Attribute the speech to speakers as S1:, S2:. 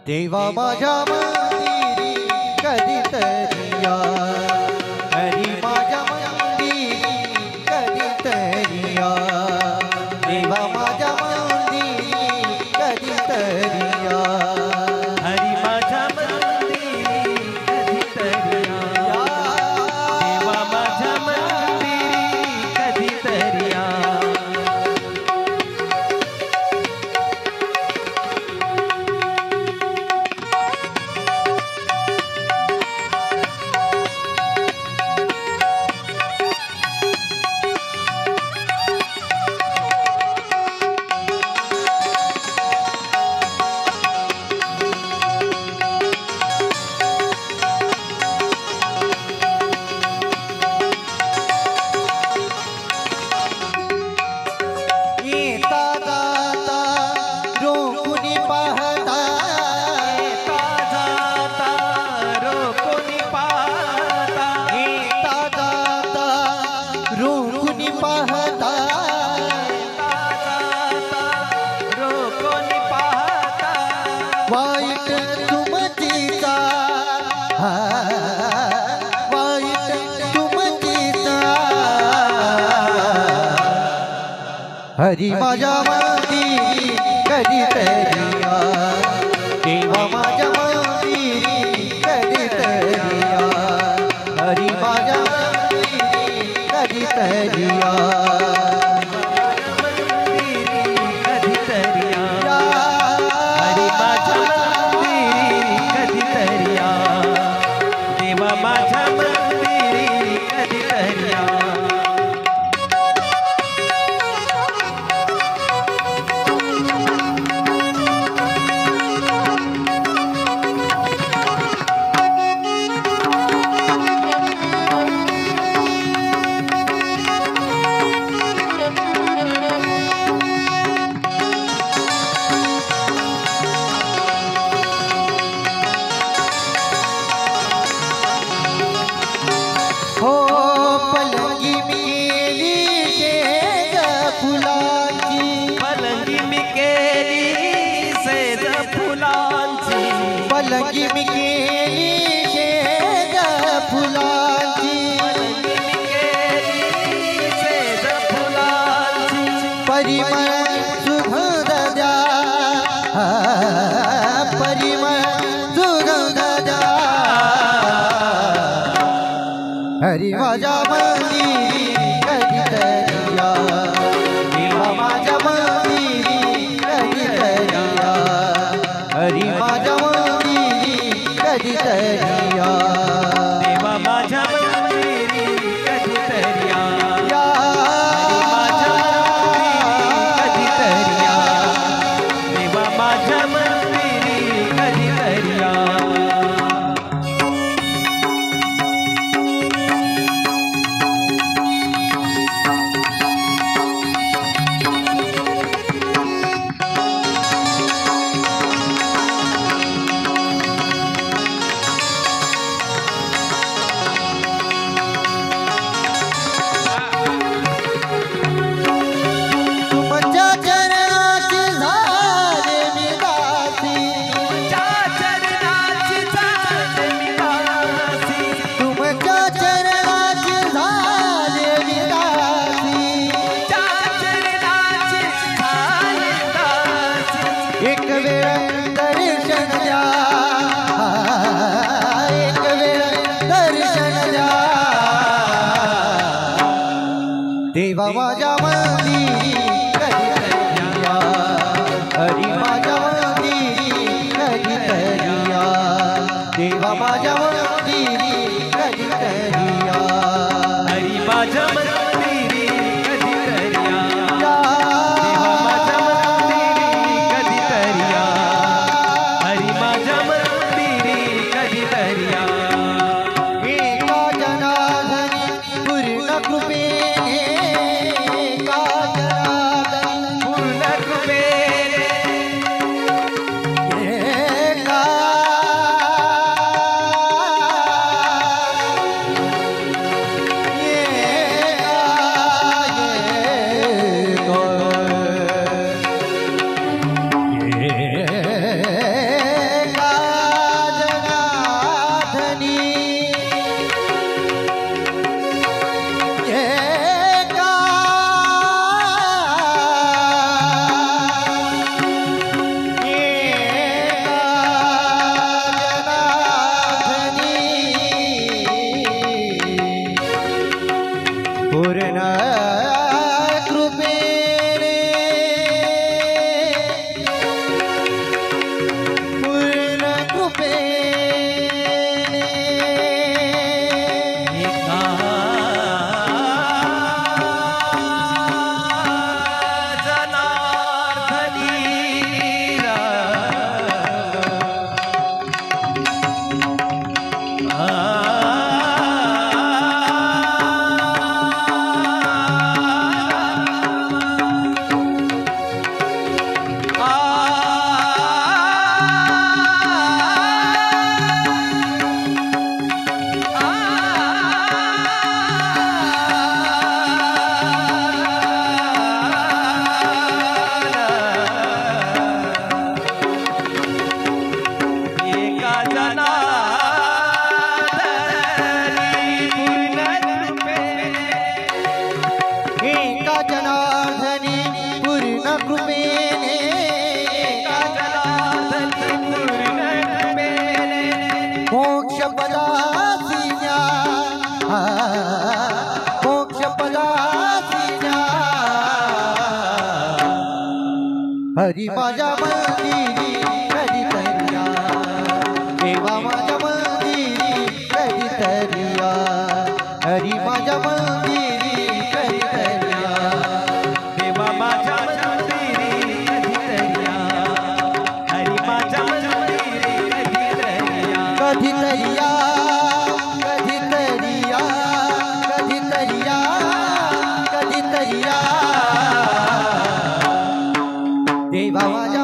S1: देवा माझ्या मंदिरी कधीतरी या, हरी माझ्या मंदिरी कधीतरी या, देवा माझ्या मंदिरी कधीतरी या,
S2: हरी माझ्या मंदिरी कधीतरी या, देवा माझ्या मंदिरी कधीतरी या.
S1: हरी माझ्या मंदिरी कधीतरी या, देवा माझ्या मंदिरी कधीतरी या, हरी माझ्या मंदिरी कधीतरी या,
S2: कधीतरी या, हरी माझ्या मंदिरी कधीतरी या, देवा माझ्या मंदिरी कधीतरी या.
S1: हो पलंगी मी केली शेज फुलांची,
S2: पलंगी मी केली सेज फुलांची,
S1: पलंगी मी केली शेज फुलांची,
S2: पलंगी मी केली सेज फुलांची,
S1: परिमळ सुगंध द्या, परिमळ सुगंध द्या, हरी माझ्या मंदिरी कधीतरी या, देवा माझ्या मंदिरी कधीतरी या, हरी माझ्या मंदिरी कधीतरी या,
S2: देवा माझ्या मंदिरी कधीतरी या,
S1: या,
S2: माझ्या मंदिरी कधीतरी या, देवा माझ्या मंदिरी कधीतरी या.
S1: तुमच्या चरणाची झाले मी दासी, तुमच्या चरणाची झाले मी दासी, एक वेळ दर्शन द्या, एक वेळ दर्शन द्या, देवा माझ्या मंदिरी कधीतरी या, हरी माझ्या मंदिरी कधीतरी या, देवा माझ्या मंदिरी कधीतरी या,
S2: हरी माझ्या मंदिरी कधीतरी या,
S1: या,
S2: देवा माझ्या मंदिरी कधीतरी या, हरी माझ्या मंदिरी कधीतरी या.
S1: एका जनार्दनी पूर्ण कृपेने हरी माझ्या मंदिरी कधीतरी या देवा माझ्या मंदिरी कधीतरी या हरी माझ्या मंदिरी कधीतरी या
S2: देवा माझ्या मंदिरी कधीतरी या हरी माझ्या मंदिरी कधीतरी या
S1: कधीतरी या कधीतरी या कधीतरी या कधीतरी या देवा माझ्या